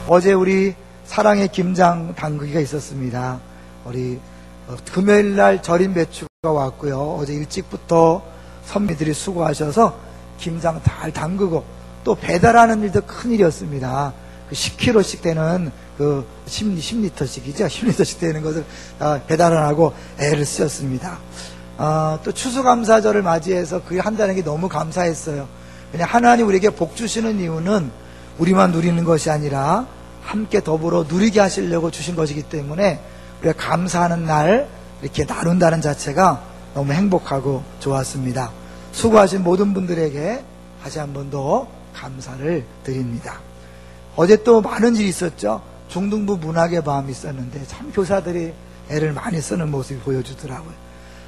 어제 우리 사랑의 김장 담그기가 있었습니다. 우리 금요일날 절임 배추가 왔고요. 어제 일찍부터 선미들이 수고하셔서 김장 잘 담그고 또 배달하는 일도 큰 일이었습니다. 10kg씩 되는 10리터씩이죠. 10리터씩 되는 것을 배달을 하고 애를 쓰셨습니다. 또 추수감사절을 맞이해서 그게 한다는 게 너무 감사했어요. 왜냐 하나님 우리에게 복 주시는 이유는 우리만 누리는 것이 아니라 함께 더불어 누리게 하시려고 주신 것이기 때문에 우리가 감사하는 날 이렇게 나눈다는 자체가 너무 행복하고 좋았습니다. 수고하신 모든 분들에게 다시 한 번 더 감사를 드립니다. 어제 또 많은 일이 있었죠. 중등부 문학의 밤이 있었는데 참 교사들이 애를 많이 쓰는 모습이 보여주더라고요.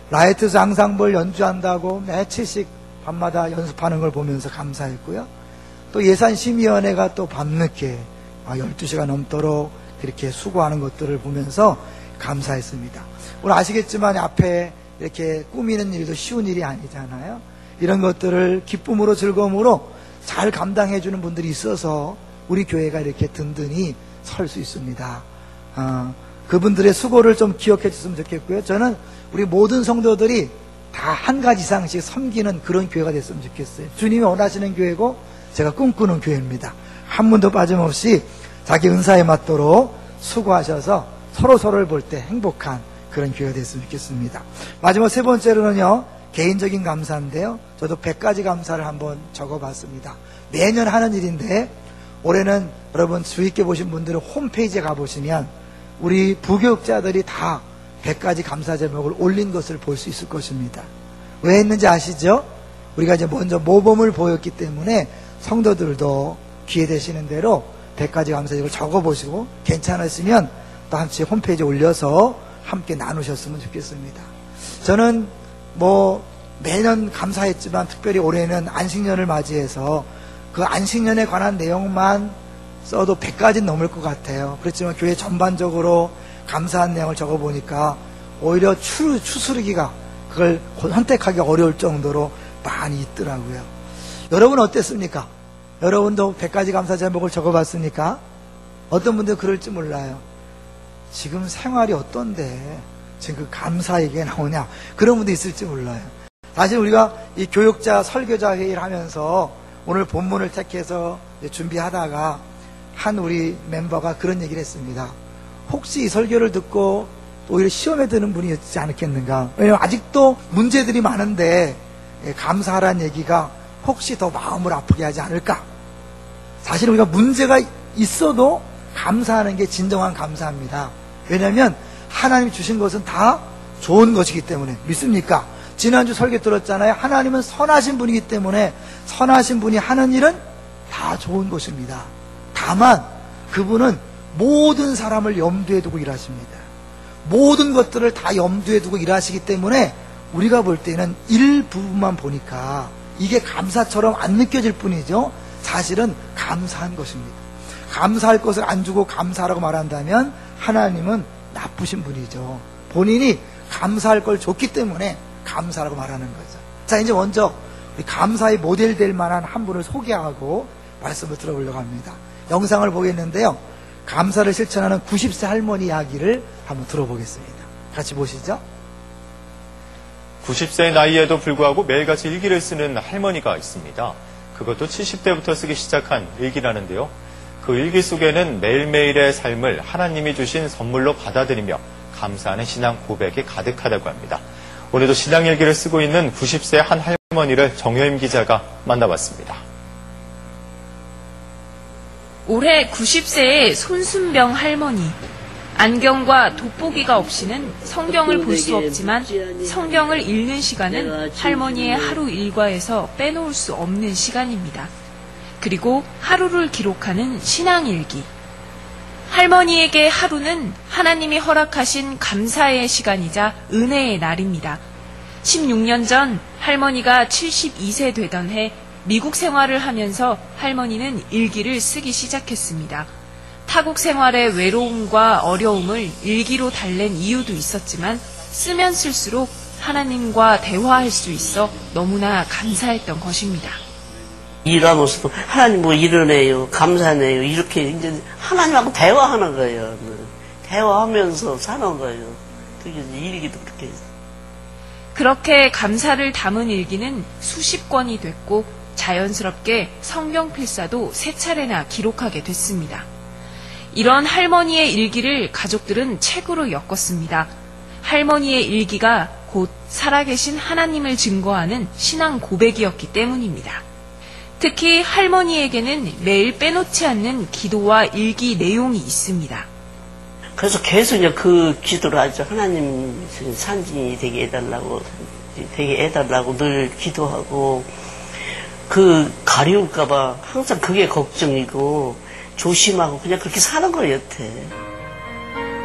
라이트 장상볼 연주한다고 며칠씩 밤마다 연습하는 걸 보면서 감사했고요. 또 예산심의위원회가 또 밤늦게 12시가 넘도록 그렇게 수고하는 것들을 보면서 감사했습니다. 오늘 아시겠지만 앞에 이렇게 꾸미는 일도 쉬운 일이 아니잖아요. 이런 것들을 기쁨으로 즐거움으로 잘 감당해주는 분들이 있어서 우리 교회가 이렇게 든든히 설 수 있습니다. 그분들의 수고를 좀 기억해 줬으면 좋겠고요. 저는 우리 모든 성도들이 다 한 가지 이상씩 섬기는 그런 교회가 됐으면 좋겠어요. 주님이 원하시는 교회고 제가 꿈꾸는 교회입니다. 한 분도 빠짐없이 자기 은사에 맞도록 수고하셔서 서로를 볼 때 행복한 그런 교회가 됐으면 좋겠습니다. 마지막 세 번째로는요, 개인적인 감사인데요. 저도 100가지 감사를 한번 적어봤습니다. 매년 하는 일인데 올해는 여러분 주의 있게 보신 분들은 홈페이지에 가보시면 우리 부교육자들이 다 100가지 감사 제목을 올린 것을 볼 수 있을 것입니다. 왜 했는지 아시죠? 우리가 이제 먼저 모범을 보였기 때문에 성도들도 기회 되시는 대로 100가지 감사 제목을 적어보시고 괜찮으시면 또 한 번씩 홈페이지에 올려서 함께 나누셨으면 좋겠습니다. 저는 매년 감사했지만 특별히 올해는 안식년을 맞이해서 그 안식년에 관한 내용만 써도 100가지는 넘을 것 같아요. 그렇지만 교회 전반적으로 감사한 내용을 적어보니까 오히려 추스르기가 그걸 선택하기 어려울 정도로 많이 있더라고요. 여러분 어땠습니까? 여러분도 100가지 감사 제목을 적어봤습니까? 어떤 분들 그럴지 몰라요. 지금 생활이 어떤데 지금 그 감사 얘기가 나오냐, 그런 분도 있을지 몰라요. 사실 우리가 이 교육자 설교자 회의를 하면서 오늘 본문을 택해서 준비하다가 한 우리 멤버가 그런 얘기를 했습니다. 혹시 이 설교를 듣고 오히려 시험에 드는 분이 있지 않겠는가. 왜냐하면 아직도 문제들이 많은데 감사하라는 얘기가 혹시 더 마음을 아프게 하지 않을까. 사실 우리가 문제가 있어도 감사하는 게 진정한 감사합니다. 왜냐하면 하나님이 주신 것은 다 좋은 것이기 때문에. 믿습니까? 지난주 설교 들었잖아요. 하나님은 선하신 분이기 때문에 선하신 분이 하는 일은 다 좋은 것입니다. 다만 그분은 모든 사람을 염두에 두고 일하십니다. 모든 것들을 다 염두에 두고 일하시기 때문에 우리가 볼 때는 일부분만 보니까 이게 감사처럼 안 느껴질 뿐이죠. 사실은 감사한 것입니다. 감사할 것을 안 주고 감사라고 말한다면 하나님은 나쁘신 분이죠. 본인이 감사할 걸 줬기 때문에 감사라고 말하는 거죠. 자, 이제 먼저 우리 감사의 모델 될 만한 한 분을 소개하고 말씀을 들어보려고 합니다. 영상을 보겠는데요. 감사를 실천하는 90세 할머니 이야기를 한번 들어보겠습니다. 같이 보시죠. 90세의 나이에도 불구하고 매일같이 일기를 쓰는 할머니가 있습니다. 그것도 70대부터 쓰기 시작한 일기라는데요. 그 일기 속에는 매일매일의 삶을 하나님이 주신 선물로 받아들이며 감사하는 신앙 고백이 가득하다고 합니다. 오늘도 신앙 일기를 쓰고 있는 90세 한 할머니를 정효임 기자가 만나봤습니다. 올해 90세의 손순병 할머니. 안경과 돋보기가 없이는 성경을 볼 수 없지만 성경을 읽는 시간은 할머니의 하루 일과에서 빼놓을 수 없는 시간입니다. 그리고 하루를 기록하는 신앙일기. 할머니에게 하루는 하나님이 허락하신 감사의 시간이자 은혜의 날입니다. 16년 전 할머니가 72세 되던 해 미국 생활을 하면서 할머니는 일기를 쓰기 시작했습니다. 타국 생활의 외로움과 어려움을 일기로 달랜 이유도 있었지만 쓰면 쓸수록 하나님과 대화할 수 있어 너무나 감사했던 것입니다. 일하면서도 하나님 뭐 이러네요, 감사네요, 이렇게 이제 하나님하고 대화하는 거예요. 대화하면서 사는 거예요. 그게 일기도 그렇게. 그렇게 감사를 담은 일기는 수십 권이 됐고 자연스럽게 성경 필사도 3차례나 기록하게 됐습니다. 이런 할머니의 일기를 가족들은 책으로 엮었습니다. 할머니의 일기가 곧 살아계신 하나님을 증거하는 신앙 고백이었기 때문입니다. 특히 할머니에게는 매일 빼놓지 않는 기도와 일기 내용이 있습니다. 그래서 계속 이제 그 기도를 하죠. 하나님 산진이 되게 해달라고 늘 기도하고, 그 가려울까봐 항상 그게 걱정이고 조심하고 그냥 그렇게 사는 거예요, 여태.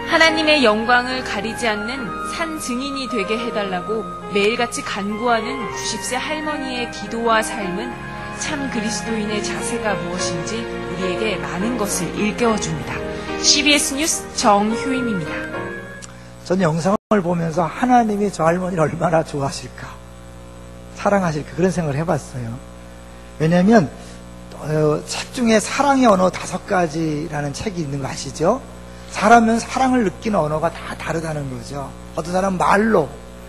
하나님의 영광을 가리지 않는 산 증인이 되게 해달라고 매일같이 간구하는 90세 할머니의 기도와 삶은 참 그리스도인의 자세가 무엇인지 우리에게 많은 것을 일깨워줍니다. CBS 뉴스 정효임입니다. 저는 영상을 보면서 하나님이 저 할머니를 얼마나 좋아하실까, 사랑하실까, 그런 생각을 해봤어요. 왜냐하면 책 중에 사랑의 언어 5가지라는 책이 있는 거 아시죠? 사람은 사랑을 느끼는 언어가 다 다르다는 거죠. 어떤 사람은 말로,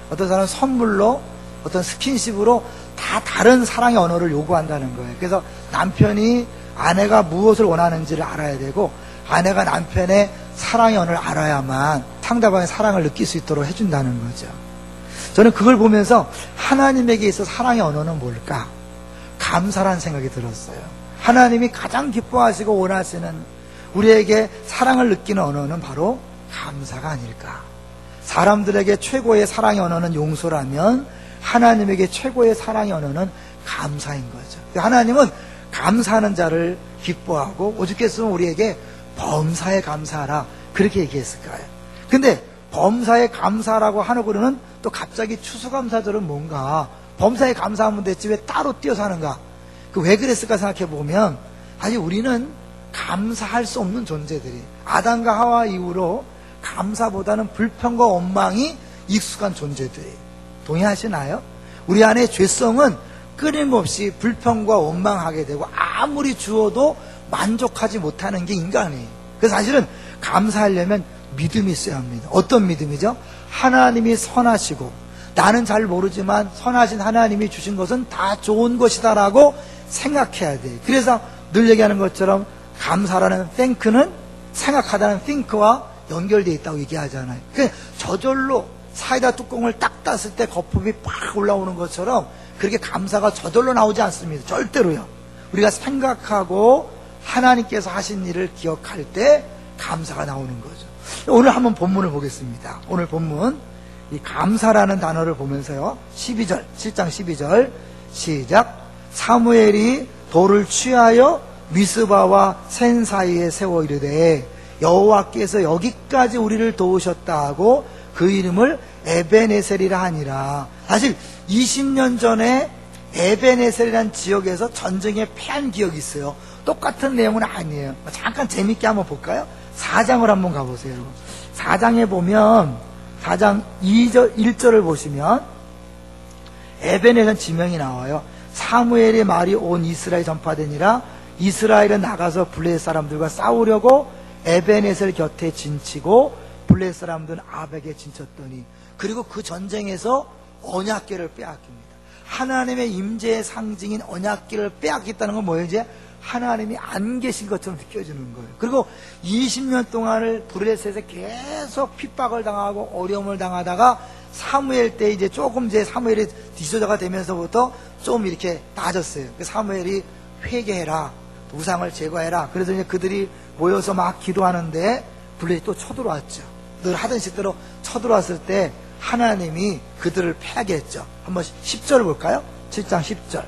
어떤 사람은 선물로, 어떤 스킨십으로 다 다른 사랑의 언어를 요구한다는 거예요. 그래서 남편이 아내가 무엇을 원하는지를 알아야 되고, 아내가 남편의 사랑의 언어를 알아야만 상대방의 사랑을 느낄 수 있도록 해준다는 거죠. 저는 그걸 보면서 하나님에게 있어 사랑의 언어는 뭘까? 감사라는 생각이 들었어요. 하나님이 가장 기뻐하시고 원하시는 우리에게 사랑을 느끼는 언어는 바로 감사가 아닐까. 사람들에게 최고의 사랑의 언어는 용서라면 하나님에게 최고의 사랑의 언어는 감사인 거죠. 하나님은 감사하는 자를 기뻐하고 오죽했으면 우리에게 범사에 감사하라 그렇게 얘기했을 거예요. 근데 범사에 감사라고 하는거는 또 갑자기 추수감사절은 뭔가, 범사에 감사하면 됐지 왜 따로 띄어서 하는가? 왜 그랬을까 생각해 보면, 아니 우리는 감사할 수 없는 존재들이, 아담과 하와 이후로 감사보다는 불평과 원망이 익숙한 존재들이. 동의하시나요? 우리 안에 죄성은 끊임없이 불평과 원망하게 되고 아무리 주어도 만족하지 못하는 게 인간이에요. 그래서 사실은 감사하려면 믿음이 있어야 합니다. 어떤 믿음이죠? 하나님이 선하시고 나는 잘 모르지만 선하신 하나님이 주신 것은 다 좋은 것이다라고 생각해야 돼요. 그래서 늘 얘기하는 것처럼 감사라는 thank는 생각하다는 think와 연결되어 있다고 얘기하잖아요. 그러니까 저절로 사이다 뚜껑을 딱 땄을 때 거품이 팍 올라오는 것처럼 그렇게 감사가 저절로 나오지 않습니다. 절대로요. 우리가 생각하고 하나님께서 하신 일을 기억할 때 감사가 나오는 거죠. 오늘 한번 본문을 보겠습니다. 오늘 본문, 이 감사라는 단어를 보면서요, 12절, 7장 12절 시작. 사무엘이 돌을 취하여 미스바와 센 사이에 세워 이르되 여호와께서 여기까지 우리를 도우셨다 하고 그 이름을 에벤에셀이라 하니라. 사실 20년 전에 에벤에셀이라는 지역에서 전쟁에 패한 기억이 있어요. 똑같은 내용은 아니에요. 잠깐 재밌게 한번 볼까요? 4장을 한번 가보세요. 4장에 보면 4장 2절 1절을 보시면 에벤에셀 지명이 나와요. 사무엘의 말이 온 이스라엘 전파되니라. 이스라엘은 나가서 블레셋 사람들과 싸우려고 에벤에셀 곁에 진치고 블레셋 사람들은 아벡에 진쳤더니, 그리고 그 전쟁에서 언약궤를 빼앗깁니다. 하나님의 임재의 상징인 언약궤를 빼앗겼다는 건 뭐예요? 이제 하나님이 안 계신 것처럼 느껴지는 거예요. 그리고 20년 동안을 블레셋에 계속 핍박을 당하고 어려움을 당하다가 사무엘 때 이제 조금 이제 사무엘이 디소자가 되면서부터 좀 이렇게 나아졌어요. 사무엘이 회개해라, 우상을 제거해라. 그래서 이제 그들이 모여서 막 기도하는데 블레셋이 또 쳐들어왔죠. 늘 하던 식대로 쳐들어왔을 때 하나님이 그들을 패하게 했죠. 한번 10절 볼까요? 7장 10절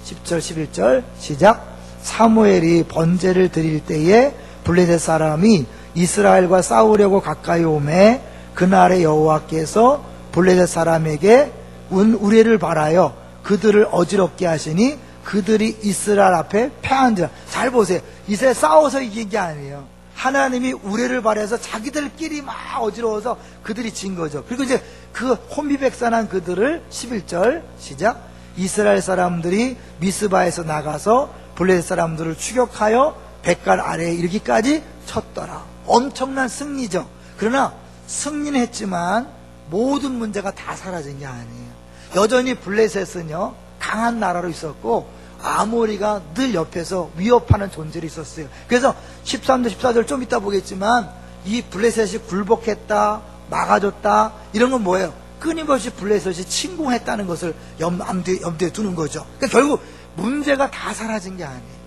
10절 11절 시작. 사무엘이 번제를 드릴 때에 블레셋 사람이 이스라엘과 싸우려고 가까이 오매 그날에 여호와께서 블레셋 사람에게 우레를 바라여 그들을 어지럽게 하시니 그들이 이스라엘 앞에 패한지라. 잘 보세요. 이스라엘 싸워서 이긴 게 아니에요. 하나님이 우레를 바라서 자기들끼리 막 어지러워서 그들이 진 거죠. 그리고 이제 그 혼비백산한 그들을 11절 시작. 이스라엘 사람들이 미스바에서 나가서 블레셋 사람들을 추격하여 백갈 아래에 이르기까지 쳤더라. 엄청난 승리죠. 그러나 승리는 했지만 모든 문제가 다 사라진 게 아니에요. 여전히 블레셋은요 강한 나라로 있었고 아모리가 늘 옆에서 위협하는 존재로 있었어요. 그래서 13절 14절 좀 이따 보겠지만 이 블레셋이 굴복했다, 막아줬다, 이런 건 뭐예요? 끊임없이 블레셋이 침공했다는 것을 염두에 두는 거죠. 그러니까 결국 문제가 다 사라진 게 아니에요.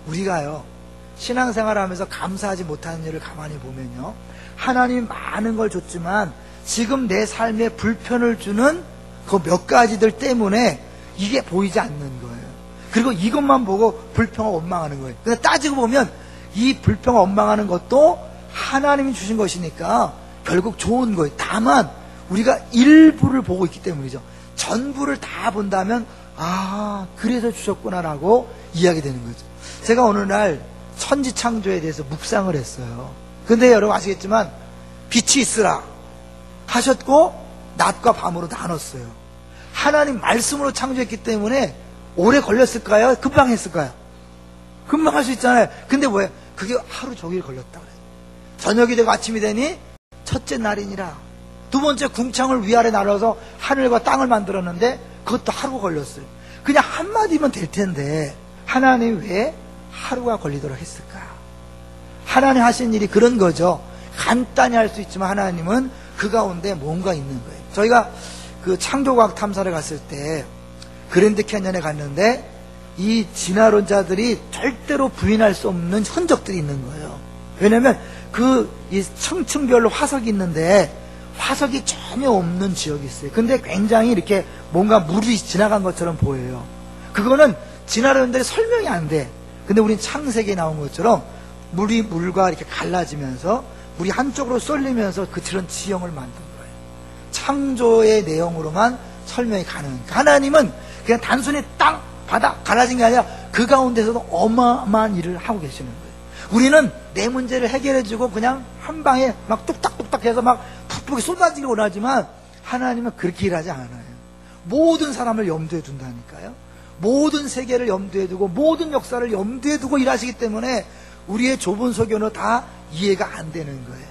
우리가요 신앙생활 하면서 감사하지 못하는 일을 가만히 보면요, 하나님이 많은 걸 줬지만 지금 내 삶에 불편을 주는 그 몇 가지들 때문에 이게 보이지 않는 거예요. 그리고 이것만 보고 불평하고 원망하는 거예요. 근데 따지고 보면 이 불평하고 원망하는 것도 하나님이 주신 것이니까 결국 좋은 거예요. 다만 우리가 일부를 보고 있기 때문이죠. 전부를 다 본다면 아 그래서 주셨구나라고 이야기되는 거죠. 제가 어느 날 천지창조에 대해서 묵상을 했어요. 근데 여러분 아시겠지만 빛이 있으라 하셨고 낮과 밤으로 나눴어요. 하나님 말씀으로 창조했기 때문에 오래 걸렸을까요? 금방 했을까요? 금방 할 수 있잖아요. 근데 뭐예요? 그게 하루 종일 걸렸다 그래요. 저녁이 되고 아침이 되니 첫째 날이니라. 두 번째 궁창을 위아래 나눠서 하늘과 땅을 만들었는데 그것도 하루가 걸렸어요. 그냥 한마디면 될 텐데 하나님 왜 하루가 걸리도록 했을까? 하나님 하신 일이 그런 거죠. 간단히 할 수 있지만 하나님은 그 가운데 뭔가 있는 거예요. 저희가 그 창조과학 탐사를 갔을 때 그랜드 캐년에 갔는데 이 진화론자들이 절대로 부인할 수 없는 흔적들이 있는 거예요. 왜냐하면 이 층층별로 화석이 있는데 화석이 전혀 없는 지역이 있어요. 근데 굉장히 이렇게 뭔가 물이 지나간 것처럼 보여요. 그거는 진화론들이 설명이 안 돼. 근데 우린 창세기에 나온 것처럼 물이 물과 이렇게 갈라지면서 물이 한쪽으로 쏠리면서 그런 지형을 만든 거예요. 창조의 내용으로만 설명이 가능한. 하나님은 그냥 단순히 땅, 바다 갈라진 게 아니라 그 가운데서도 어마어마한 일을 하고 계시는 거예요. 우리는 내 문제를 해결해주고 그냥 한 방에 막 뚝딱뚝딱 해서 막 푹푹이 쏟아지기 원하지만 하나님은 그렇게 일하지 않아요. 모든 사람을 염두에 둔다니까요. 모든 세계를 염두에 두고 모든 역사를 염두에 두고 일하시기 때문에 우리의 좁은 소견으로 다 이해가 안 되는 거예요.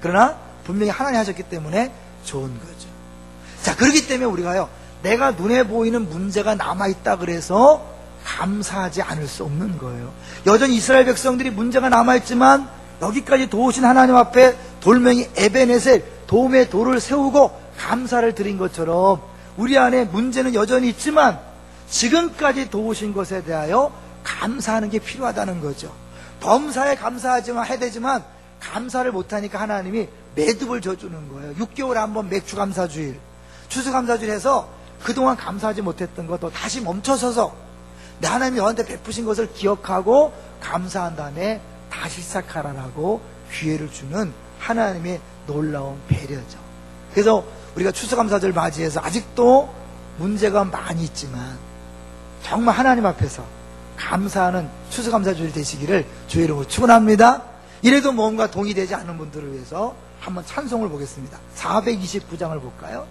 그러나 분명히 하나님 하셨기 때문에 좋은 거죠. 자, 그렇기 때문에 우리가요, 내가 눈에 보이는 문제가 남아있다 그래서 감사하지 않을 수 없는 거예요. 여전히 이스라엘 백성들이 문제가 남아있지만 여기까지 도우신 하나님 앞에 돌멩이 에베네셀, 도움의 돌을 세우고 감사를 드린 것처럼 우리 안에 문제는 여전히 있지만 지금까지 도우신 것에 대하여 감사하는 게 필요하다는 거죠. 범사에 감사하지만 해야 되지만 감사를 못하니까 하나님이 매듭을 져주는 거예요. 6개월에 한 번 맥주 감사주일, 추수 감사주일 해서 그동안 감사하지 못했던 것도 다시 멈춰서서 내 하나님이 너한테 베푸신 것을 기억하고 감사한 다음에 다시 시작하라고 기회를 주는 하나님의 놀라운 배려죠. 그래서 우리가 추수감사절 맞이해서 아직도 문제가 많이 있지만 정말 하나님 앞에서 감사하는 추수감사주일 되시기를 주의 이름으로 축원합니다. 이래도 뭔가 동의되지 않는 분들을 위해서 한번 찬송을 보겠습니다. 429장을 볼까요?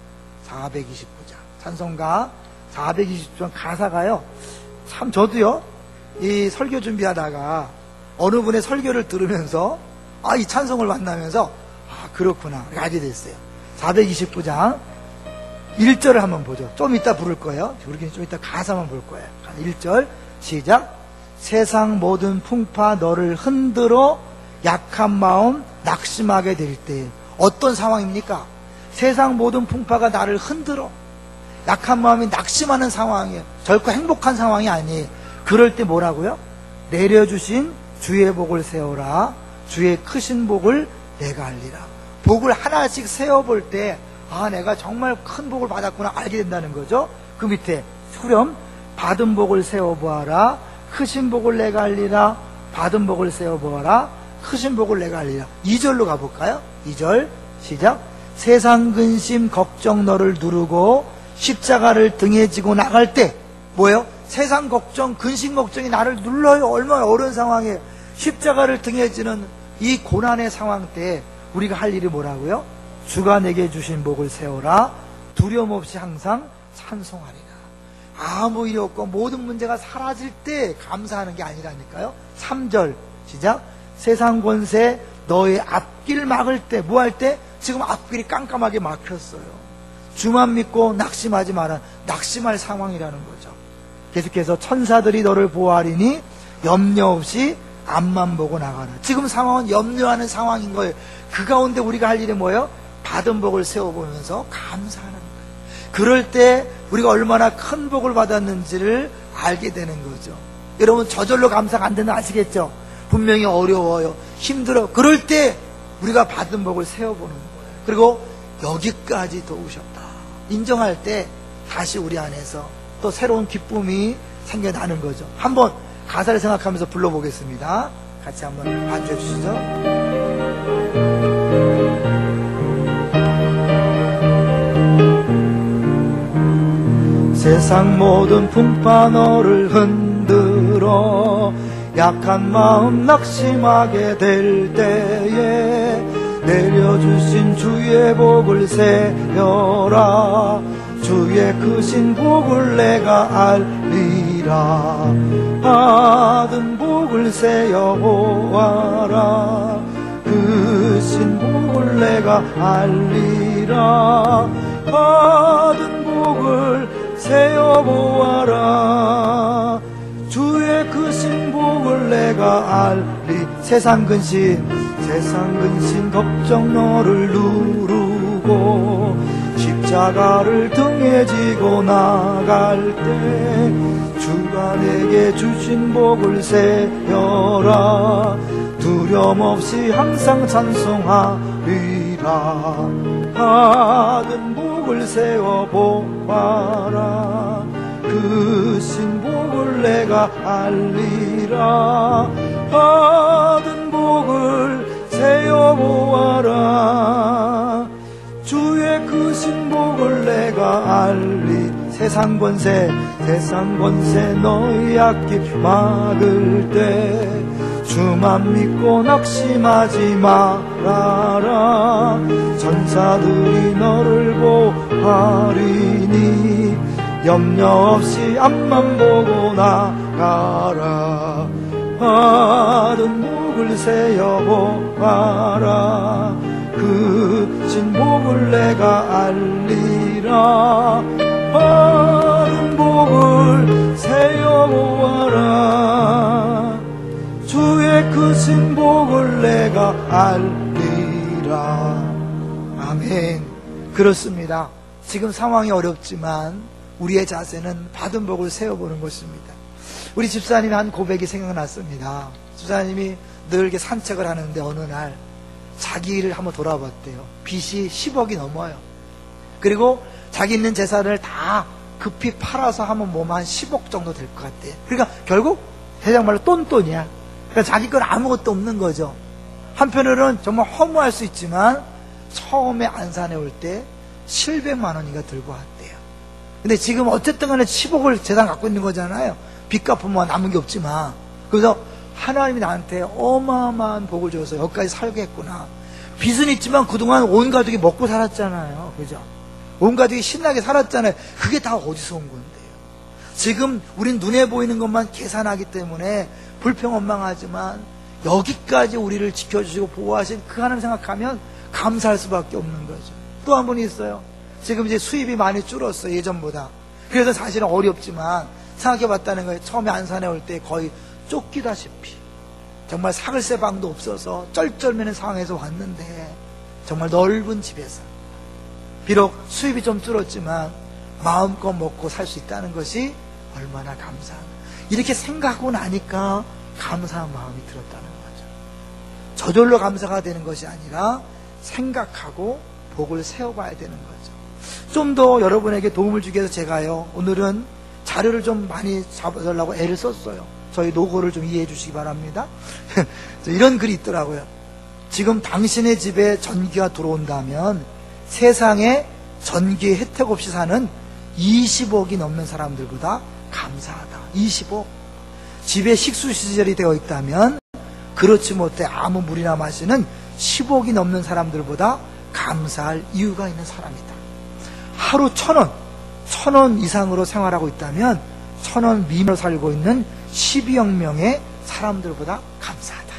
429장 찬송가 429장 가사가요, 참 저도요 이 설교 준비하다가 어느 분의 설교를 들으면서 이 찬송을 만나면서 그렇구나 알게 됐어요. 429장 1절을 한번 보죠. 좀 이따 부를 거예요. 우리는 좀 이따 가사만 볼 거예요. 1절 시작. 세상 모든 풍파 너를 흔들어 약한 마음 낙심하게 될 때. 어떤 상황입니까? 세상 모든 풍파가 나를 흔들어 약한 마음이 낙심하는 상황이에요. 결코 행복한 상황이 아니에요. 그럴 때 뭐라고요? 내려주신 주의 복을 세워라. 주의 크신 복을 내가 알리라. 복을 하나씩 세워볼 때 내가 정말 큰 복을 받았구나 알게 된다는 거죠. 그 밑에 수렴 받은 복을 세워보아라. 크신 복을 내가 알리라. 받은 복을 세워보아라. 크신 복을 내가 알리라. 2절로 가볼까요? 2절 시작. 세상 근심 걱정 너를 누르고 십자가를 등에 지고 나갈 때 뭐예요? 세상 걱정 근심 걱정이 나를 눌러요. 얼마나 어려운 상황에 십자가를 등에 지는 이 고난의 상황 때 우리가 할 일이 뭐라고요? 주가 내게 주신 복을 세워라. 두려움 없이 항상 찬송하리라. 아무 일이 없고 모든 문제가 사라질 때 감사하는 게 아니라니까요. 3절 시작. 세상 권세 너의 앞길 막을 때, 뭐 할 때? 지금 앞길이 깜깜하게 막혔어요. 주만 믿고 낙심하지 마라. 낙심할 상황이라는 거죠. 계속해서 천사들이 너를 보호하리니 염려 없이 앞만 보고 나가라. 지금 상황은 염려하는 상황인 거예요. 그 가운데 우리가 할 일이 뭐예요? 받은 복을 세워보면서 감사하는 거예요. 그럴 때 우리가 얼마나 큰 복을 받았는지를 알게 되는 거죠. 여러분, 저절로 감사가 안 되는 거 아시겠죠? 분명히 어려워요. 힘들어. 그럴 때 우리가 받은 복을 세워보는 거예요. 그리고 여기까지 도우셨다 인정할 때 다시 우리 안에서 또 새로운 기쁨이 생겨나는 거죠. 한번 가사를 생각하면서 불러보겠습니다. 같이 한번 반주해 주시죠. 세상 모든 풍파 너를 흔들어 약한 마음 낙심하게 될 때에 내려주신 주의 복을 세여라. 주의 크신 복을 내가 알리라. 받은 복을 세여 보아라. 크신 복을 내가 알리라. 받은 복을 세여 보아라. 주의 크신 복을 내가 알리. 세상 근심 걱정 너를 누르고 십자가를 등에 지고 나갈 때 주가 내게 주신 복을 세여라. 두려움 없이 항상 찬송하리라. 받은 복을 세워 보아라. 크신 복을 내가 알리라. 받은 복을 세워 보아라. 주의 크신 복을 내가 알리. 세상 권세 너희 앞길 막을 때 주만 믿고 낙심하지 말아라. 천사들이 너를 보호하리니 염려 없이 앞만 보고 나가라. 받은 복을 세여 보아라. 크신 복을 내가 알리라. 받은 복을 세여 보아라. 주의 크신 복을 내가 알리라. 아멘. 그렇습니다. 지금 상황이 어렵지만 우리의 자세는 받은 복을 세워보는 것입니다. 우리 집사님의 한 고백이 생각났습니다. 집사님이 늘 이렇게 산책을 하는데 어느 날 자기 일을 한번 돌아봤대요. 빚이 10억이 넘어요. 그리고 자기 있는 재산을 다 급히 팔아서 하면 뭐만 한 10억 정도 될 것 같대요. 그러니까 결국 대장말로 똔똔이야. 그러니까 자기 건 아무것도 없는 거죠. 한편으로는 정말 허무할 수 있지만 처음에 안산에 올 때 700만 원이가 들고 왔대요. 근데 지금 어쨌든 간에 10억을 재산 갖고 있는 거잖아요. 빚 갚으면 남은 게 없지만. 그래서 하나님이 나한테 어마어마한 복을 줘서 여기까지 살게 했구나. 빚은 있지만 그동안 온 가족이 먹고 살았잖아요. 그죠? 온 가족이 신나게 살았잖아요. 그게 다 어디서 온 건데요? 지금 우린 눈에 보이는 것만 계산하기 때문에 불평원망하지만 여기까지 우리를 지켜주시고 보호하신 그 하나님 생각하면 감사할 수밖에 없는 거죠. 또 한 분이 있어요. 지금 이제 수입이 많이 줄었어요. 예전보다. 그래서 사실은 어렵지만 생각해봤다는 거예요. 처음에 안산에 올 때 거의 쫓기다시피 정말 사글세 방도 없어서 쩔쩔매는 상황에서 왔는데 정말 넓은 집에서 비록 수입이 좀 줄었지만 마음껏 먹고 살 수 있다는 것이 얼마나 감사한가. 이렇게 생각하고 나니까 감사한 마음이 들었다는 거죠. 저절로 감사가 되는 것이 아니라 생각하고 복을 세워봐야 되는 거죠. 좀 더 여러분에게 도움을 주기 위해서 제가요 오늘은 자료를 좀 많이 잡아달라고 애를 썼어요. 저희 노고를 좀 이해해 주시기 바랍니다. 이런 글이 있더라고요. 지금 당신의 집에 전기가 들어온다면 세상에 전기 혜택 없이 사는 20억이 넘는 사람들보다 감사하다. 20억. 집에 식수시설이 되어 있다면 그렇지 못해 아무 물이나 마시는 10억이 넘는 사람들보다 감사할 이유가 있는 사람이다. 하루 1,000원, 1,000원 이상으로 생활하고 있다면 1,000원 미만으로 살고 있는 12억 명의 사람들보다 감사하다.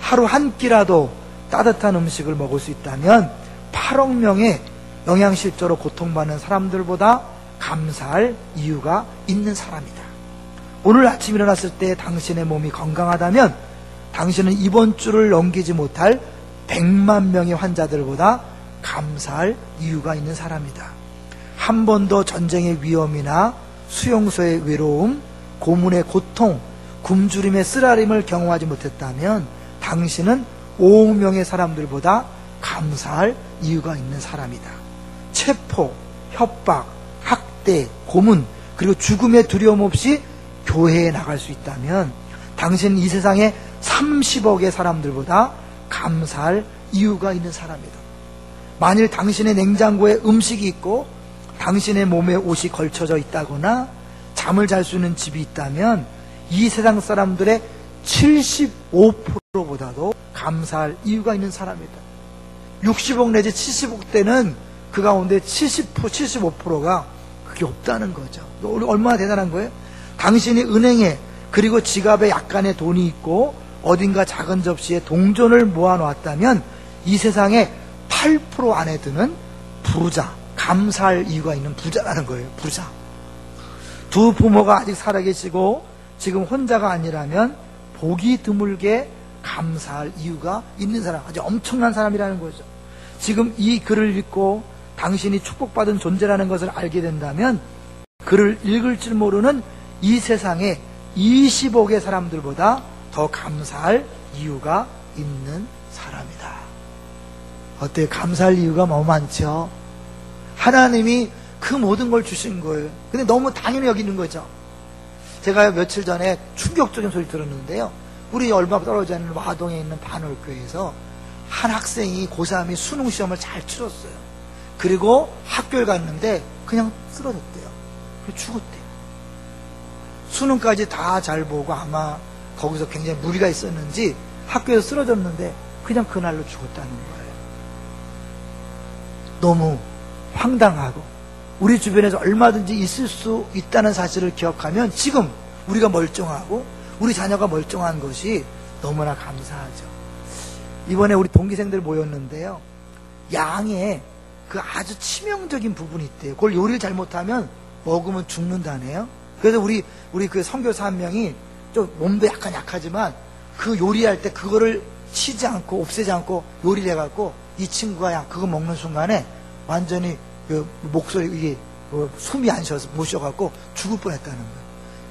하루 한 끼라도 따뜻한 음식을 먹을 수 있다면 8억 명의 영양실조로 고통받는 사람들보다 감사할 이유가 있는 사람이다. 오늘 아침 일어났을 때 당신의 몸이 건강하다면 당신은 이번 주를 넘기지 못할 100만 명의 환자들보다 감사할 이유가 있는 사람이다. 한 번도 전쟁의 위험이나 수용소의 외로움, 고문의 고통, 굶주림의 쓰라림을 경험하지 못했다면 당신은 5억 명의 사람들보다 감사할 이유가 있는 사람이다. 체포, 협박, 학대, 고문, 그리고 죽음의 두려움 없이 교회에 나갈 수 있다면 당신은 이 세상의 30억의 사람들보다 감사할 이유가 있는 사람이다. 만일 당신의 냉장고에 음식이 있고 당신의 몸에 옷이 걸쳐져 있다거나 잠을 잘 수 있는 집이 있다면 이 세상 사람들의 75%보다도 감사할 이유가 있는 사람이다. 60억 내지 70억 대는 그 가운데 75%가 그게 없다는 거죠. 얼마나 대단한 거예요? 당신이 은행에 그리고 지갑에 약간의 돈이 있고 어딘가 작은 접시에 동전을 모아놓았다면 이 세상에 8% 안에 드는 부자, 감사할 이유가 있는 부자라는 거예요. 부자. 두 부모가 아직 살아계시고 지금 혼자가 아니라면 보기 드물게 감사할 이유가 있는 사람, 아주 엄청난 사람이라는 거죠. 지금 이 글을 읽고 당신이 축복받은 존재라는 것을 알게 된다면 글을 읽을 줄 모르는 이 세상에 20억의 사람들보다 더 감사할 이유가 있는 사람이다. 어때요? 감사할 이유가 너무 많죠? 하나님이 그 모든 걸 주신 거예요. 근데 너무 당연히 여기는 거죠. 제가 며칠 전에 충격적인 소리 들었는데요. 우리 얼마 떨어져 있는 와동에 있는 반월교회에서 한 학생이 고3이 수능 시험을 잘 치렀어요. 그리고 학교에 갔는데 그냥 쓰러졌대요. 그리고 죽었대요. 수능까지 다 잘 보고 아마 거기서 굉장히 무리가 있었는지 학교에서 쓰러졌는데 그냥 그날로 죽었다는 거예요. 너무 황당하고 우리 주변에서 얼마든지 있을 수 있다는 사실을 기억하면 지금 우리가 멀쩡하고 우리 자녀가 멀쩡한 것이 너무나 감사하죠. 이번에 우리 동기생들 모였는데요. 양에 그 아주 치명적인 부분이 있대요. 그걸 요리를 잘못하면 먹으면 죽는다네요. 그래서 우리 그 선교사 한 명이 좀 몸도 약간 약하지만 그 요리할 때 그거를 치지 않고 없애지 않고 요리를 해갖고 이 친구가 야 그거 먹는 순간에 완전히 그 목소리 이게 숨이 안 쉬어서 못 쉬어갖고 죽을 뻔했다는 거예요.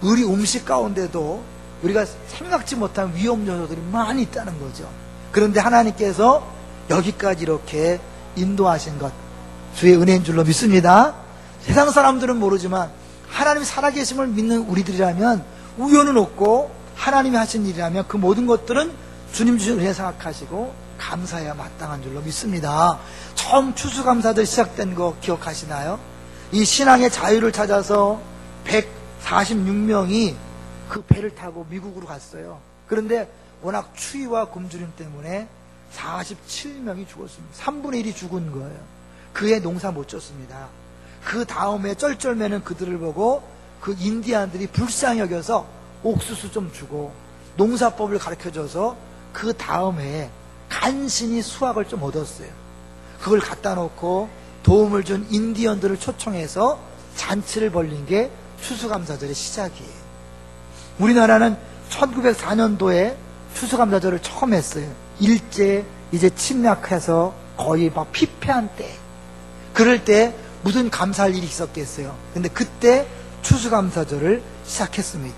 우리 음식 가운데도 우리가 생각지 못한 위험 요소들이 많이 있다는 거죠. 그런데 하나님께서 여기까지 이렇게 인도하신 것 주의 은혜인 줄로 믿습니다. 세상 사람들은 모르지만 하나님이 살아계심을 믿는 우리들이라면 우연은 없고 하나님이 하신 일이라면 그 모든 것들은 주님 주신 은혜 생각하시고 감사해야 마땅한 줄로 믿습니다. 처음 추수감사절 시작된 거 기억하시나요? 이 신앙의 자유를 찾아서 146명이 그 배를 타고 미국으로 갔어요. 그런데 워낙 추위와 굶주림 때문에 47명이 죽었습니다. 3분의 1이 죽은 거예요. 그해 농사 못 졌습니다. 그 다음에 쩔쩔매는 그들을 보고 그 인디안들이 불쌍히 여겨서 옥수수 좀 주고 농사법을 가르쳐줘서 그 다음 해에 간신히 수확을 좀 얻었어요. 그걸 갖다 놓고 도움을 준 인디언들을 초청해서 잔치를 벌린 게 추수감사절의 시작이에요. 우리나라는 1904년도에 추수감사절을 처음 했어요. 일제 이제 침략해서 거의 막 피폐한 때. 그럴 때 무슨 감사할 일이 있었겠어요. 근데 그때 추수감사절을 시작했습니다.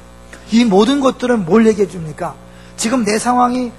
이 모든 것들은 뭘 얘기해 줍니까? 지금 내 상황이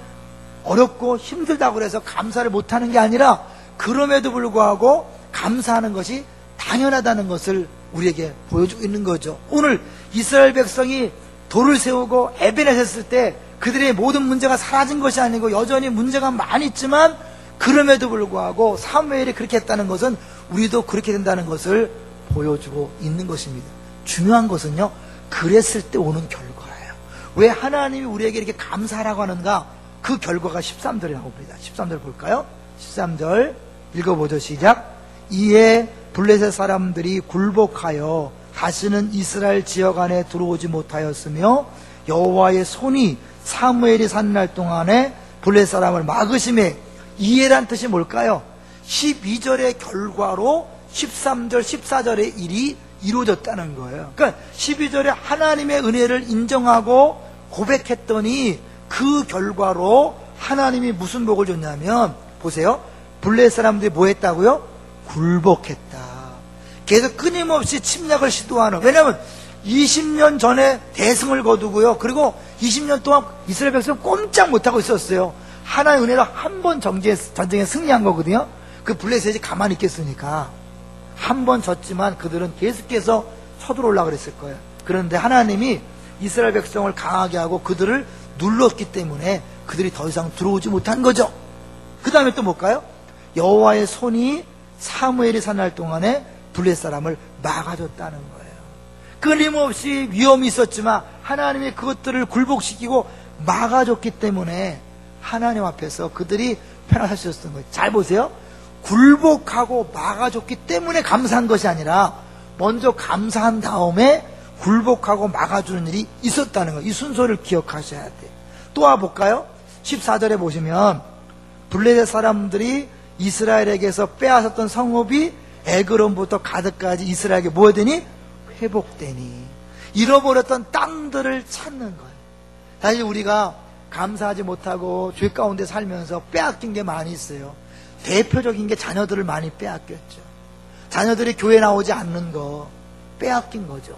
어렵고 힘들다고 그래서 감사를 못하는 게 아니라 그럼에도 불구하고 감사하는 것이 당연하다는 것을 우리에게 보여주고 있는 거죠. 오늘 이스라엘 백성이 돌을 세우고 에벤에서 했을 때 그들의 모든 문제가 사라진 것이 아니고 여전히 문제가 많이 있지만 그럼에도 불구하고 사무엘이 그렇게 했다는 것은 우리도 그렇게 된다는 것을 보여주고 있는 것입니다. 중요한 것은요, 그랬을 때 오는 결과예요. 왜 하나님이 우리에게 이렇게 감사하라고 하는가? 그 결과가 13절에 나옵니다. 13절 볼까요? 13절 읽어보죠. 시작. 이에 블레셋 사람들이 굴복하여 다시는 이스라엘 지역 안에 들어오지 못하였으며 여호와의 손이 사무엘이 사는 날 동안에 블레셋 사람을 막으심에, 이해란 뜻이 뭘까요? 12절의 결과로 13절, 14절의 일이 이루어졌다는 거예요. 그러니까 12절에 하나님의 은혜를 인정하고 고백했더니 그 결과로 하나님이 무슨 복을 줬냐면, 보세요. 블레셋 사람들이 뭐 했다고요? 굴복했다. 계속 끊임없이 침략을 시도하는, 왜냐하면 20년 전에 대승을 거두고요, 그리고 20년 동안 이스라엘 백성은 꼼짝 못하고 있었어요. 하나의 은혜로 한 번 전쟁에 승리한 거거든요. 그 블레셋이 가만히 있겠으니까. 한 번 졌지만 그들은 계속해서 쳐들어오려고 그랬을 거예요. 그런데 하나님이 이스라엘 백성을 강하게 하고 그들을 눌렀기 때문에 그들이 더 이상 들어오지 못한 거죠. 그 다음에 또 뭘까요? 여호와의 손이 사무엘이 산 날 동안에 블레셋 사람을 막아줬다는 거예요. 끊임없이 위험이 있었지만 하나님이 그것들을 굴복시키고 막아줬기 때문에 하나님 앞에서 그들이 편안할 수 있었던 거예요. 잘 보세요. 굴복하고 막아줬기 때문에 감사한 것이 아니라 먼저 감사한 다음에 굴복하고 막아주는 일이 있었다는 거예요. 이 순서를 기억하셔야 돼요. 또 와볼까요? 14절에 보시면 블레셋 사람들이 이스라엘에게서 빼앗았던 성읍이 에그론부터 가드까지 이스라엘에게 뭐 되니? 회복되니. 잃어버렸던 땅들을 찾는 거예요. 사실 우리가 감사하지 못하고 죄 가운데 살면서 빼앗긴 게 많이 있어요. 대표적인 게 자녀들을 많이 빼앗겼죠. 자녀들이 교회 나오지 않는 거 빼앗긴 거죠.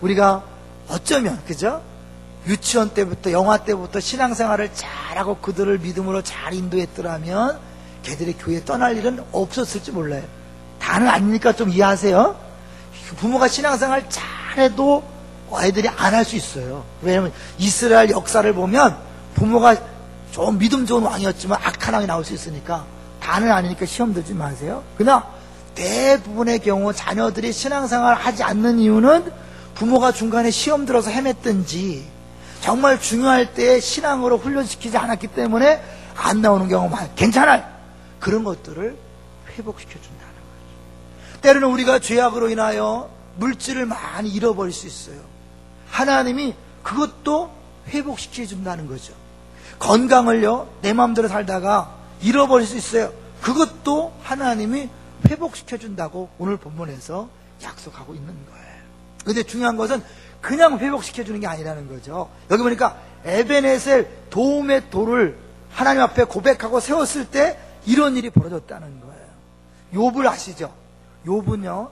우리가 어쩌면, 그죠? 유치원 때부터, 영아 때부터 신앙생활을 잘하고 그들을 믿음으로 잘 인도했더라면 걔들이 교회 떠날 일은 없었을지 몰라요. 다는 아니니까 좀 이해하세요. 부모가 신앙생활 잘해도 애들이 안 할 수 있어요. 왜냐하면 이스라엘 역사를 보면 부모가 좀 믿음 좋은 왕이었지만 악한 왕이 나올 수 있으니까 다는 아니니까 시험 들지 마세요. 그러나 대부분의 경우 자녀들이 신앙생활을 하지 않는 이유는 부모가 중간에 시험 들어서 헤맸든지 정말 중요할 때 신앙으로 훈련시키지 않았기 때문에 안 나오는 경우가 많아요. 괜찮아요. 그런 것들을 회복시켜준다는 거죠. 때로는 우리가 죄악으로 인하여 물질을 많이 잃어버릴 수 있어요. 하나님이 그것도 회복시켜준다는 거죠. 건강을요, 내 마음대로 살다가 잃어버릴 수 있어요. 그것도 하나님이 회복시켜준다고 오늘 본문에서 약속하고 있는 거예요. 근데 중요한 것은 그냥 회복시켜주는 게 아니라는 거죠. 여기 보니까 에베네셀, 도움의 돌을 하나님 앞에 고백하고 세웠을 때 이런 일이 벌어졌다는 거예요. 욥을 아시죠? 욥은요,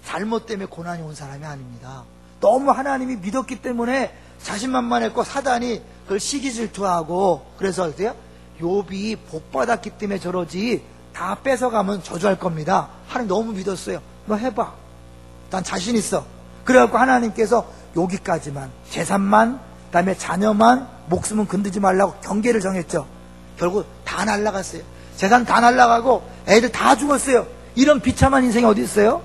잘못 때문에 고난이 온 사람이 아닙니다. 너무 하나님이 믿었기 때문에 자신만만했고 사단이 그걸 시기질투하고, 그래서 어때요? 욥이 복받았기 때문에 저러지 다 뺏어가면 저주할 겁니다. 하나님 너무 믿었어요. 너 해봐. 난 자신 있어. 그래갖고 하나님께서 여기까지만, 재산만, 그다음에 자녀만, 목숨은 건드지 말라고 경계를 정했죠. 결국 다 날라갔어요. 재산 다 날라가고 애들 다 죽었어요. 이런 비참한 인생이 어디 있어요?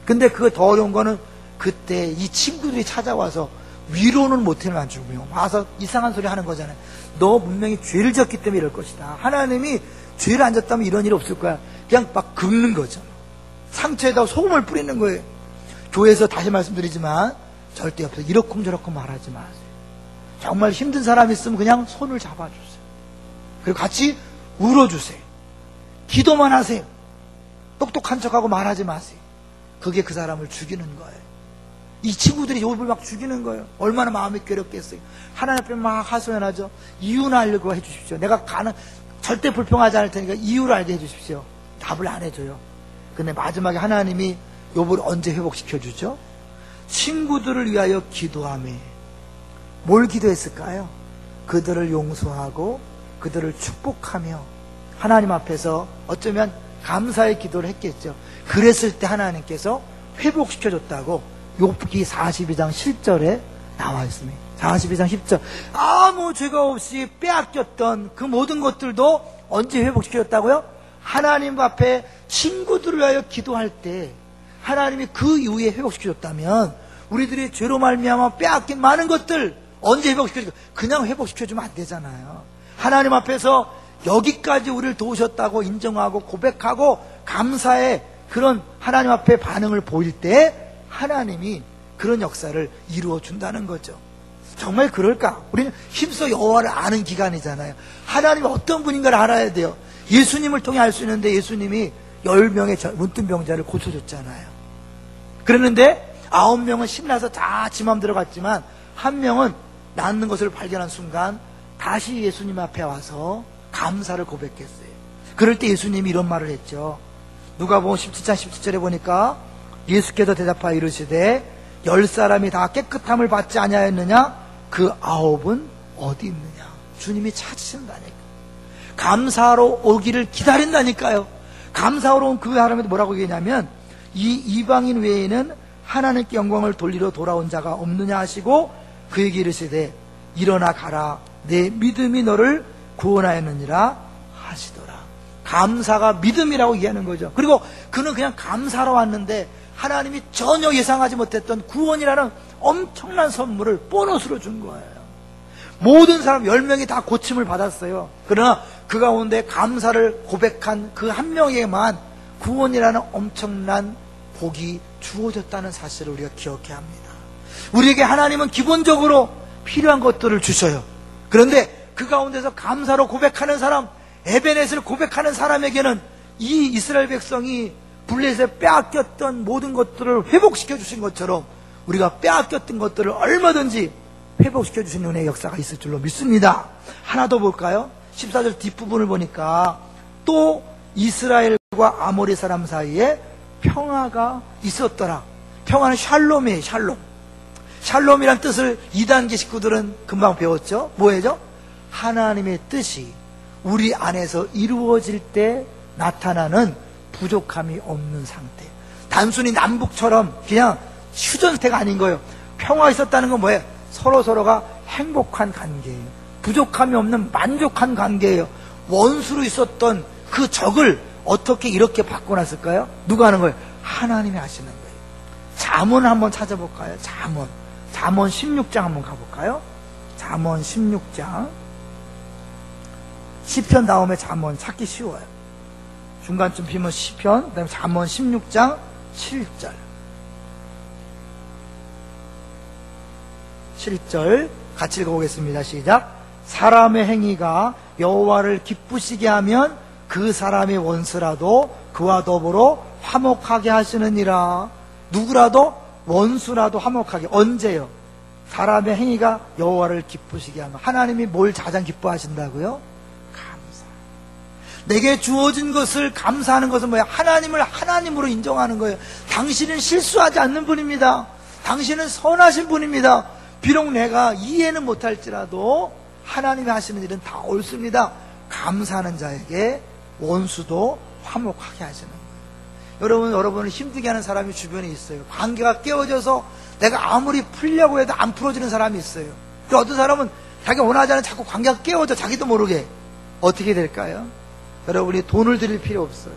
근데 그거 더 어려운 거는 그때 이 친구들이 찾아와서 위로는 못해만 주며 와서 이상한 소리 하는 거잖아요. 너 분명히 죄를 졌기 때문에 이럴 것이다. 하나님이 죄를 안 졌다면 이런 일이 없을 거야. 그냥 막 긁는 거죠. 상처에다 소금을 뿌리는 거예요. 교회에서 다시 말씀드리지만 절대 옆에서 이렇쿵저렇쿵 말하지 마세요. 정말 힘든 사람이 있으면 그냥 손을 잡아주세요. 그리고 같이 울어주세요. 기도만 하세요. 똑똑한 척하고 말하지 마세요. 그게 그 사람을 죽이는 거예요. 이 친구들이 욥을 막 죽이는 거예요. 얼마나 마음이 괴롭겠어요. 하나님 앞에 막 하소연하죠. 이유는 알려고 해주십시오. 내가 절대 불평하지 않을 테니까 이유를 알게 해주십시오. 답을 안 해줘요. 근데 마지막에 하나님이 욥을 언제 회복시켜주죠? 친구들을 위하여 기도하며. 뭘 기도했을까요? 그들을 용서하고 그들을 축복하며 하나님 앞에서 어쩌면 감사의 기도를 했겠죠. 그랬을 때 하나님께서 회복시켜줬다고 욥기 42장 10절에 나와 있습니다. 42장 10절. 아무 죄가 없이 빼앗겼던 그 모든 것들도 언제 회복시켜줬다고요? 하나님 앞에 친구들을 위하여 기도할 때 하나님이 그 이후에 회복시켜줬다면 우리들이 죄로 말미암아 빼앗긴 많은 것들 언제 회복시켜줄까? 그냥 회복시켜주면 안 되잖아요. 하나님 앞에서 여기까지 우리를 도우셨다고 인정하고 고백하고 감사의 그런 하나님 앞에 반응을 보일 때 하나님이 그런 역사를 이루어 준다는 거죠. 정말 그럴까? 우리는 힘써 여호와를 아는 기간이잖아요. 하나님이 어떤 분인가를 알아야 돼요. 예수님을 통해 알 수 있는데 예수님이 10명의 문둥병자를 고쳐줬잖아요. 그랬는데 9명은 신나서 다 지 맘대로 갔지만 한 명은 낫는 것을 발견한 순간 다시 예수님 앞에 와서 감사를 고백했어요. 그럴 때 예수님이 이런 말을 했죠. 누가복음 17장 17절에 보니까 예수께서 대답하여 이르시되 10사람이 다 깨끗함을 받지 아니하였느냐? 그 9은 어디 있느냐? 주님이 찾으신다니까. 감사로 오기를 기다린다니까요. 감사로 온 그 사람이 뭐라고 얘기냐면 이 이방인 외에는 하나님께 영광을 돌리러 돌아온 자가 없느냐 하시고 그에게 이르시되 일어나 가라 내 믿음이 너를 구원하였느니라 하시더라. 감사가 믿음이라고 얘기하는 거죠. 그리고 그는 그냥 감사로 왔는데 하나님이 전혀 예상하지 못했던 구원이라는 엄청난 선물을 보너스로 준 거예요. 모든 사람 10명이 다 고침을 받았어요. 그러나 그 가운데 감사를 고백한 그 한 명에게만 구원이라는 엄청난 복이 주어졌다는 사실을 우리가 기억해야 합니다. 우리에게 하나님은 기본적으로 필요한 것들을 주셔요. 그런데 그 가운데서 감사로 고백하는 사람, 에베넷을 고백하는 사람에게는 이 이스라엘 백성이 블레셋에 빼앗겼던 모든 것들을 회복시켜 주신 것처럼 우리가 빼앗겼던 것들을 얼마든지 회복시켜 주신 은혜의 역사가 있을 줄로 믿습니다. 하나 더 볼까요? 14절 뒷부분을 보니까 또 이스라엘과 아모리 사람 사이에 평화가 있었더라. 평화는 샬롬이에요. 샬롬. 샬롬이란 뜻을 2단계 식구들은 금방 배웠죠. 뭐예요? 하나님의 뜻이 우리 안에서 이루어질 때 나타나는 부족함이 없는 상태. 단순히 남북처럼 그냥 휴전태가 아닌 거예요. 평화가 있었다는 건 뭐예요? 서로서로가 행복한 관계예요. 부족함이 없는 만족한 관계예요. 원수로 있었던 그 적을 어떻게 이렇게 바꿔놨을까요? 누가 하는 거예요? 하나님이 하시는 거예요. 잠언 한번 찾아볼까요? 잠언 16장 한번 가볼까요? 잠언 16장. 시편 다음에 잠언 찾기 쉬워요. 중간쯤 비면 시편, 그 다음에 잠언 16장 7절. 7절 같이 읽어보겠습니다. 시작. 사람의 행위가 여호와를 기쁘시게 하면 그 사람의 원수라도 그와 더불어 화목하게 하시느니라. 누구라도 원수라도 화목하게. 언제요? 사람의 행위가 여호와를 기쁘시게 하면. 하나님이 뭘 가장 기뻐하신다고요? 감사. 내게 주어진 것을 감사하는 것은 뭐야? 하나님을 하나님으로 인정하는 거예요. 당신은 실수하지 않는 분입니다. 당신은 선하신 분입니다. 비록 내가 이해는 못할지라도 하나님이 하시는 일은 다 옳습니다. 감사하는 자에게 원수도 화목하게 하시는 거예요. 여러분을 힘들게 하는 사람이 주변에 있어요. 관계가 깨어져서 내가 아무리 풀려고 해도 안 풀어지는 사람이 있어요. 또 어떤 사람은 자기가 원하지 않은 자꾸 관계가 깨어져 자기도 모르게. 어떻게 될까요? 여러분이 돈을 드릴 필요 없어요.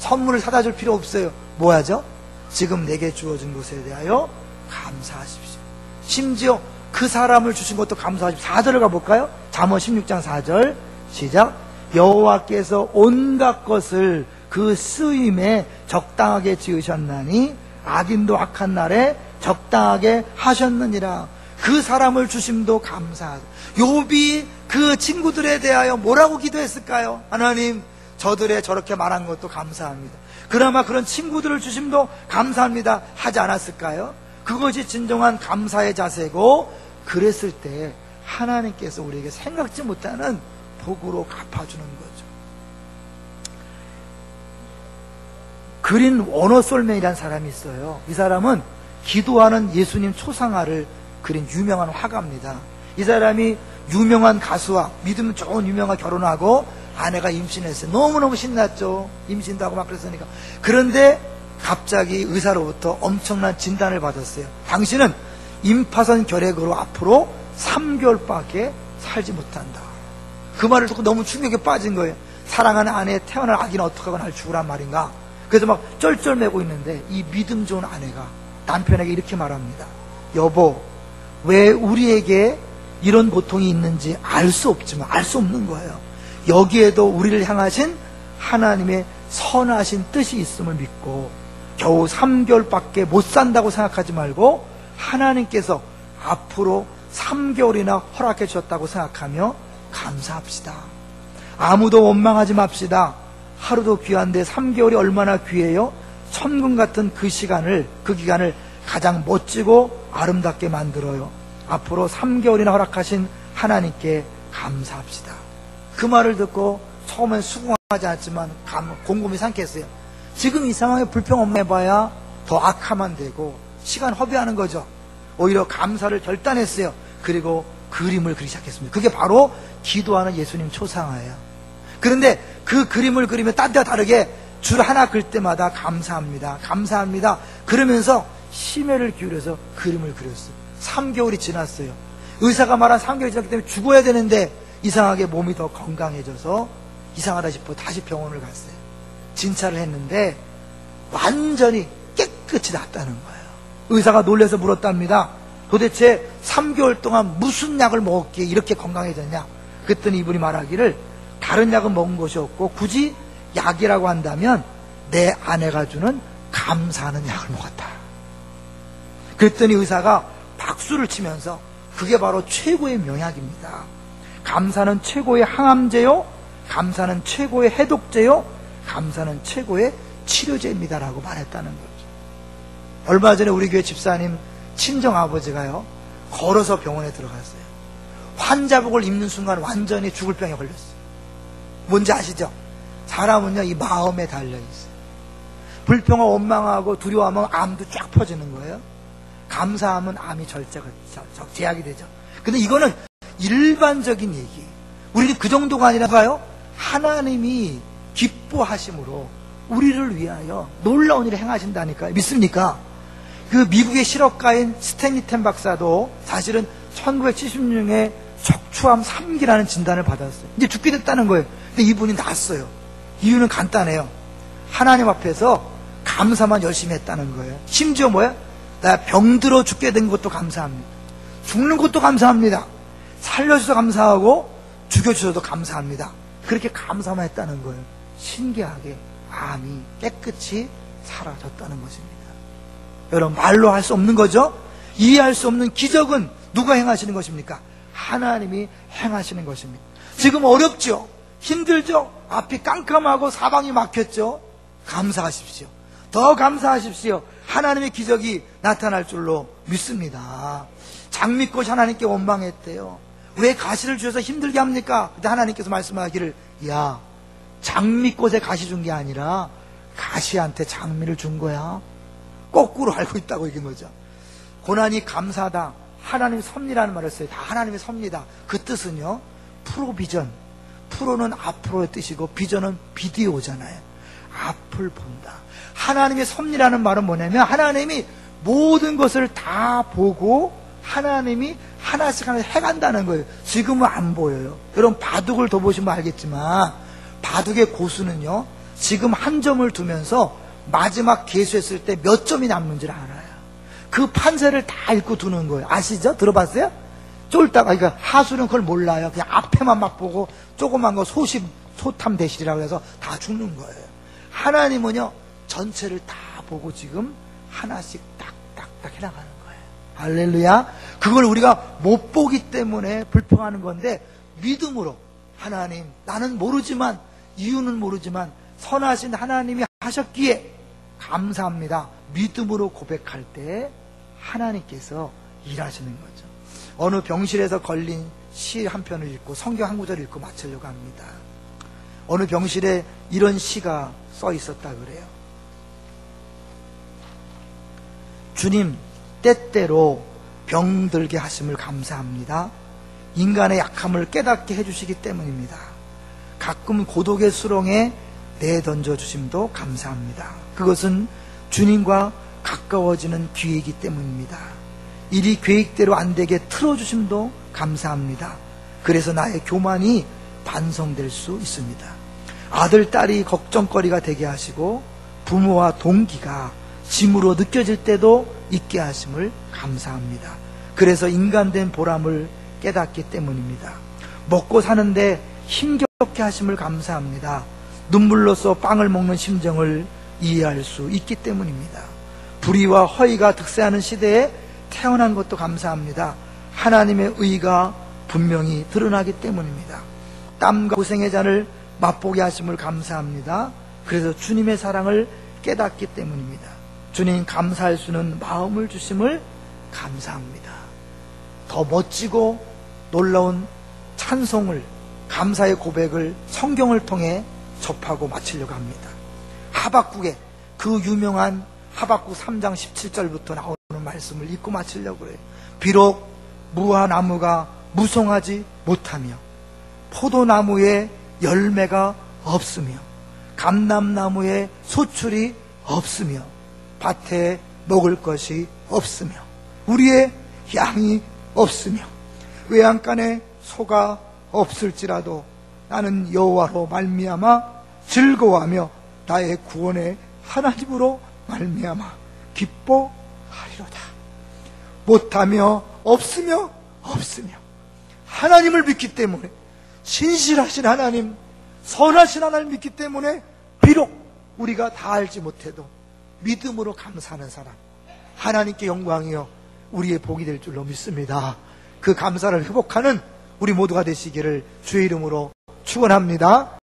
선물을 사다 줄 필요 없어요. 뭐 하죠? 지금 내게 주어진 것에 대하여 감사하십시오. 심지어 그 사람을 주신 것도 감사하십시오. 4절을 가볼까요? 잠언 16장 4절 시작. 여호와께서 온갖 것을 그 쓰임에 적당하게 지으셨나니 악인도 악한 날에 적당하게 하셨느니라. 그 사람을 주심도 감사하고. 욥이 그 친구들에 대하여 뭐라고 기도했을까요? 하나님, 저들의 저렇게 말한 것도 감사합니다. 그나마 그런 친구들을 주심도 감사합니다. 하지 않았을까요? 그것이 진정한 감사의 자세고, 그랬을 때 하나님께서 우리에게 생각지 못하는 복으로 갚아주는 거죠. 그린 워너솔맨이라는 사람이 있어요. 이 사람은 기도하는 예수님 초상화를 그린 유명한 화가입니다. 이 사람이 유명한 가수와 믿음 좋은 유명한 결혼하고 아내가 임신했어요. 너무너무 신났죠. 임신도 하고 막 그랬으니까. 그런데 갑자기 의사로부터 엄청난 진단을 받았어요. 당신은 임파선 결핵으로 앞으로 3개월밖에 살지 못한다. 그 말을 듣고 너무 충격에 빠진 거예요. 사랑하는 아내의 태어날 아기는 어떡하고 날 죽으란 말인가. 그래서 막 쩔쩔매고 있는데 이 믿음 좋은 아내가 남편에게 이렇게 말합니다. 여보, 왜 우리에게 이런 고통이 있는지 알 수 없지만 알 수 없는 거예요. 여기에도 우리를 향하신 하나님의 선하신 뜻이 있음을 믿고 겨우 3개월밖에 못 산다고 생각하지 말고 하나님께서 앞으로 3개월이나 허락해 주셨다고 생각하며 감사합시다. 아무도 원망하지 맙시다. 하루도 귀한데 3개월이 얼마나 귀해요? 천금 같은 그 기간을 가장 멋지고 아름답게 만들어요. 앞으로 3개월이나 허락하신 하나님께 감사합시다. 그 말을 듣고 처음엔 수긍하지 않았지만 곰곰이 생각했어요. 지금 이 상황에 불평 없애봐야 더 악화만 되고 시간 허비하는 거죠. 오히려 감사를 결단했어요. 그리고 그림을 그리기 시작했습니다. 그게 바로 기도하는 예수님 초상화예요. 그런데 그 그림을 그리면 딴 데와 다르게 줄 하나 그릴 때마다 감사합니다. 감사합니다. 그러면서 심혈을 기울여서 그림을 그렸어요. 3개월이 지났어요. 의사가 말한 3개월이 지났기 때문에 죽어야 되는데 이상하게 몸이 더 건강해져서 이상하다 싶어 다시 병원을 갔어요. 진찰을 했는데 완전히 깨끗이 낫다는 거예요. 의사가 놀라서 물었답니다. 도대체 3개월 동안 무슨 약을 먹었기에 이렇게 건강해졌냐? 그랬더니 이분이 말하기를 다른 약은 먹은 것이 없고 굳이 약이라고 한다면 내 아내가 주는 감사하는 약을 먹었다. 그랬더니 의사가 박수를 치면서 그게 바로 최고의 명약입니다. 감사는 최고의 항암제요, 감사는 최고의 해독제요, 감사는 최고의 치료제입니다라고 말했다는 거죠. 얼마 전에 우리 교회 집사님 친정아버지가요 걸어서 병원에 들어갔어요. 환자복을 입는 순간 완전히 죽을 병에 걸렸어요. 뭔지 아시죠? 사람은요 이 마음에 달려있어요. 불평하고 원망하고 두려워하면 암도 쫙 퍼지는 거예요. 감사하면 암이 제약이 되죠. 근데 이거는 일반적인 얘기. 우리는 그 정도가 아니라요. 하나님이 기뻐하심으로 우리를 위하여 놀라운 일을 행하신다니까요. 믿습니까? 그 미국의 실업가인 스탠리 템 박사도 사실은 1976년에 척추암 3기라는 진단을 받았어요. 이제 죽게 됐다는 거예요. 근데 이분이 낫어요. 이유는 간단해요. 하나님 앞에서 감사만 열심히 했다는 거예요. 심지어 뭐예요? 나 병들어 죽게 된 것도 감사합니다. 죽는 것도 감사합니다. 살려주셔서 감사하고 죽여주셔도 감사합니다. 그렇게 감사만 했다는 거예요. 신기하게 암이 깨끗이 사라졌다는 것입니다. 여러분 말로 할 수 없는 거죠? 이해할 수 없는 기적은 누가 행하시는 것입니까? 하나님이 행하시는 것입니다. 지금 어렵죠? 힘들죠? 앞이 깜깜하고 사방이 막혔죠? 감사하십시오. 더 감사하십시오. 하나님의 기적이 나타날 줄로 믿습니다. 장미꽃이 하나님께 원망했대요. 왜 가시를 주셔서 힘들게 합니까? 그때 하나님께서 말씀하기를 야 장미꽃에 가시 준 게 아니라 가시한테 장미를 준 거야. 거꾸로 알고 있다고 얘기한 거죠. 고난이 감사하다. 하나님의 섭리라는 말을 써요. 다 하나님의 섭리다. 그 뜻은요. 프로비전. 프로는 앞으로의 뜻이고 비전은 비디오잖아요. 앞을 본다. 하나님의 섭리라는 말은 뭐냐면 하나님이 모든 것을 다 보고 하나님이 하나씩 해간다는 거예요. 지금은 안 보여요. 여러분 바둑을 더 보시면 알겠지만 바둑의 고수는요. 지금 한 점을 두면서 마지막 개수했을 때 몇 점이 남는지를 알아요. 그 판세를 다 읽고 두는 거예요. 아시죠? 들어봤어요? 쫄다가 그러니까 하수는 그걸 몰라요. 그냥 앞에만 막 보고 조그만 거 소탐 대실이라고 해서 다 죽는 거예요. 하나님은요 전체를 다 보고 지금 하나씩 딱딱딱 해나가는 거예요. 할렐루야. 그걸 우리가 못 보기 때문에 불평하는 건데 믿음으로 하나님 나는 모르지만 이유는 모르지만 선하신 하나님이 하셨기에 감사합니다. 믿음으로 고백할 때 하나님께서 일하시는 거죠. 어느 병실에서 걸린 시 한 편을 읽고 성경 한 구절을 읽고 마치려고 합니다. 어느 병실에 이런 시가 써 있었다 그래요. 주님 때때로 병들게 하심을 감사합니다. 인간의 약함을 깨닫게 해주시기 때문입니다. 가끔 고독의 수렁에 내던져 주심도 감사합니다. 그것은 주님과 가까워지는 기회이기 때문입니다. 일이 계획대로 안 되게 틀어주심도 감사합니다. 그래서 나의 교만이 반성될 수 있습니다. 아들, 딸이 걱정거리가 되게 하시고 부모와 동기가 짐으로 느껴질 때도 있게 하심을 감사합니다. 그래서 인간된 보람을 깨닫기 때문입니다. 먹고 사는데 힘겹게 하심을 감사합니다. 눈물로써 빵을 먹는 심정을 이해할 수 있기 때문입니다. 불의와 허위가 득세하는 시대에 태어난 것도 감사합니다. 하나님의 의가 분명히 드러나기 때문입니다. 땀과 고생의 잔을 맛보게 하심을 감사합니다. 그래서 주님의 사랑을 깨닫기 때문입니다. 주님 감사할 수 있는 마음을 주심을 감사합니다. 더 멋지고 놀라운 찬송을, 감사의 고백을 성경을 통해 접하고 마치려고 합니다. 하박국의 그 유명한 하박국 3장 17절부터 나오는 말씀을 읽고 마치려고 해요. 비록 무화나무가 무성하지 못하며 포도나무에 열매가 없으며 감람나무에 소출이 없으며 밭에 먹을 것이 없으며 우리의 양이 없으며 외양간에 소가 없을지라도 나는 여호와로 말미암아 즐거워하며 나의 구원의 하나님으로 말미암아 기뻐하리로다. 못하며 없으며 하나님을 믿기 때문에, 신실하신 하나님, 선하신 하나님을 믿기 때문에 비록 우리가 다 알지 못해도 믿음으로 감사하는 사람, 하나님께 영광이요 우리의 복이 될 줄로 믿습니다. 그 감사를 회복하는 우리 모두가 되시기를 주의 이름으로 축원합니다.